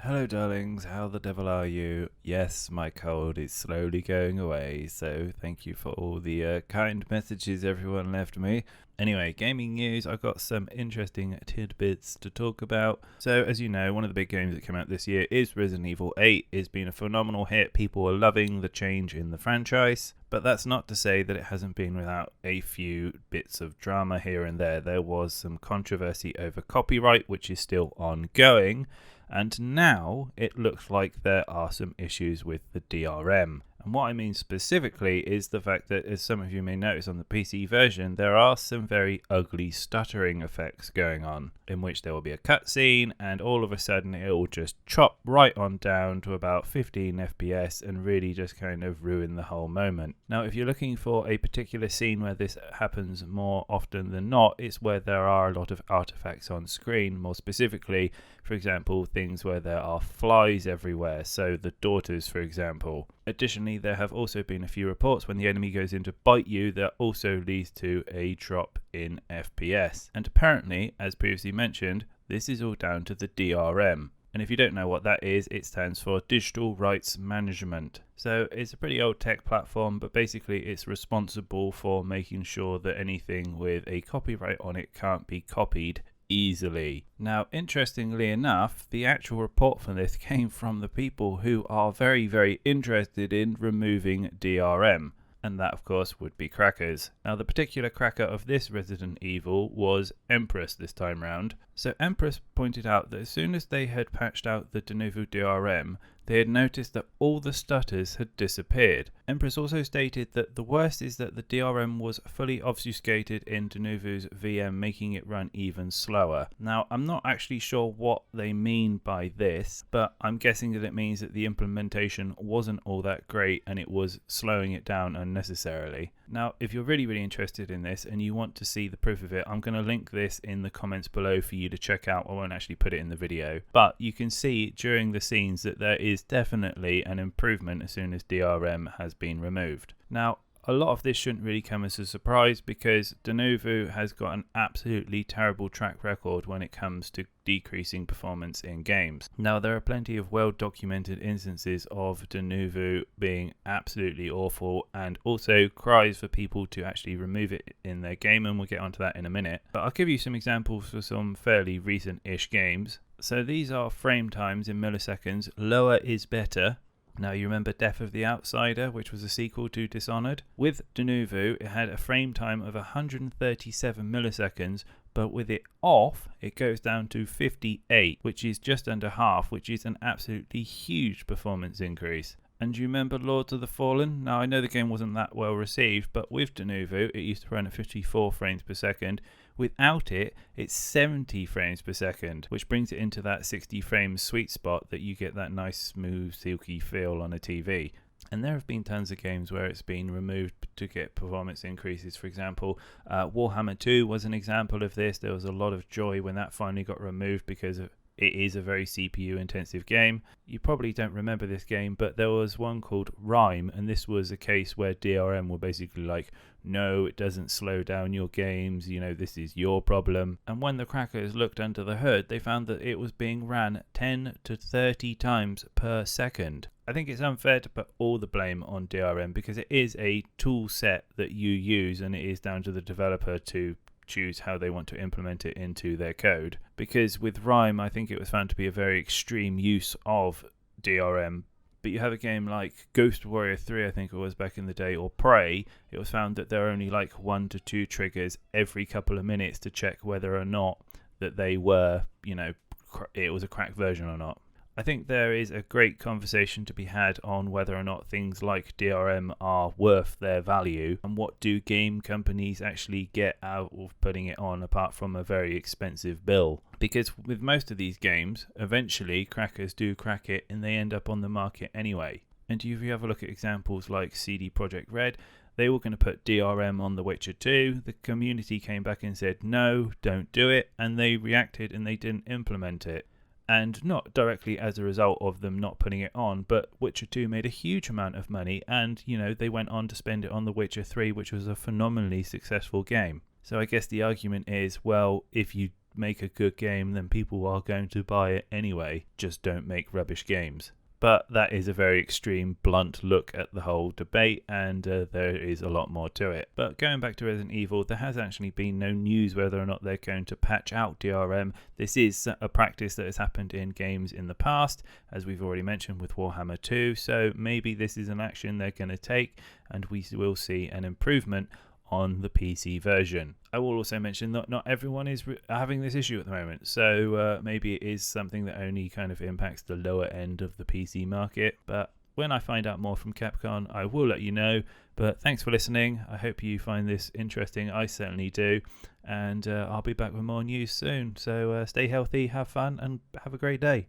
Hello darlings, how the devil are you? Yes, my cold is slowly going away, so thank you for all the kind messages everyone left me. Anyway, gaming news, I've got some interesting tidbits to talk about. So as you know, one of the big games that came out this year is Resident Evil 8. It's been a phenomenal hit, people are loving the change in the franchise, but that's not to say that it hasn't been without a few bits of drama here and there. There was some controversy over copyright, which is still ongoing. And now it looks like there are some issues with the DRM. And what I mean specifically is the fact that, as some of you may notice on the PC version, there are some very ugly stuttering effects going on, in which there will be a cutscene and all of a sudden it will just chop right on down to about 15 FPS and really just kind of ruin the whole moment. Now, if you're looking for a particular scene where this happens more often than not, it's where there are a lot of artifacts on screen. More specifically, for example, things where there are flies everywhere, so the daughters, for example. Additionally, there have also been a few reports when the enemy goes in to bite you that also leads to a drop in FPS. And apparently, as previously mentioned, this is all down to the DRM. And if you don't know what that is, it stands for Digital Rights Management. So it's a pretty old tech platform, but basically it's responsible for making sure that anything with a copyright on it can't be copied easily. Now, interestingly enough, the actual report for this came from the people who are very, very interested in removing DRM. And that, of course, would be crackers. Now, the particular cracker of this Resident Evil was Empress this time round. So Empress pointed out that as soon as they had patched out the Denuvo DRM, they had noticed that all the stutters had disappeared. Empress also stated that the worst is that the DRM was fully obfuscated in Denuvo's VM, making it run even slower. Now, I'm not actually sure what they mean by this, but I'm guessing that it means that the implementation wasn't all that great and it was slowing it down unnecessarily. Now, if you're really, really interested in this and you want to see the proof of it, I'm going to link this in the comments below for you to check out. I won't actually put it in the video, but you can see during the scenes that there is definitely an improvement as soon as DRM has been removed. Now, a lot of this shouldn't really come as a surprise because Denuvo has got an absolutely terrible track record when it comes to decreasing performance in games. Now, there are plenty of well-documented instances of Denuvo being absolutely awful and also cries for people to actually remove it in their game, and we'll get onto that in a minute. But I'll give you some examples for some fairly recent-ish games. So these are frame times in milliseconds. Lower is better. Now, you remember Death of the Outsider, which was a sequel to Dishonored? With Denuvo, it had a frame time of 137 milliseconds, but with it off, it goes down to 58, which is just under half, which is an absolutely huge performance increase. And do you remember Lords of the Fallen? Now, I know the game wasn't that well received, but with Denuvo, it used to run at 54 frames per second. Without it, it's 70 frames per second, which brings it into that 60 frames sweet spot that you get that nice, smooth, silky feel on a TV. And there have been tons of games where it's been removed to get performance increases. For example, Warhammer 2 was an example of this. There was a lot of joy when that finally got removed because it is a very CPU intensive game. You probably don't remember this game, but there was one called Rime, and this was a case where DRM were basically like, no, it doesn't slow down your games, you know, this is your problem. And when the crackers looked under the hood, they found that it was being ran 10 to 30 times per second. I think it's unfair to put all the blame on DRM because it is a tool set that you use, and it is down to the developer to choose how they want to implement it into their code. Because with Rime, I think it was found to be a very extreme use of DRM. But you have a game like Ghost Warrior 3, I think it was back in the day, or Prey, it was found that there are only like 1 to 2 triggers every couple of minutes to check whether or not that they were, you know, it was a cracked version or not. I think there is a great conversation to be had on whether or not things like DRM are worth their value and what do game companies actually get out of putting it on apart from a very expensive bill. Because with most of these games, eventually crackers do crack it and they end up on the market anyway. And if you have a look at examples like CD Projekt Red, they were going to put DRM on The Witcher 2. The community came back and said, no, don't do it. And they reacted and they didn't implement it. And not directly as a result of them not putting it on, but Witcher 2 made a huge amount of money and, you know, they went on to spend it on The Witcher 3, which was a phenomenally successful game. So I guess the argument is, well, if you make a good game, then people are going to buy it anyway. Just don't make rubbish games. But that is a very extreme, blunt look at the whole debate, and there is a lot more to it. But going back to Resident Evil, there has actually been no news whether or not they're going to patch out DRM. This is a practice that has happened in games in the past, as we've already mentioned with Warhammer 2, so maybe this is an action they're going to take, and we will see an improvement on the PC version. I will also mention that not everyone is having this issue at the moment, so maybe it is something that only kind of impacts the lower end of the PC market. But when I find out more from Capcom, I will let you know. But thanks for listening. I hope you find this interesting. I certainly do. And I'll be back with more news soon. So stay healthy, have fun, and have a great day.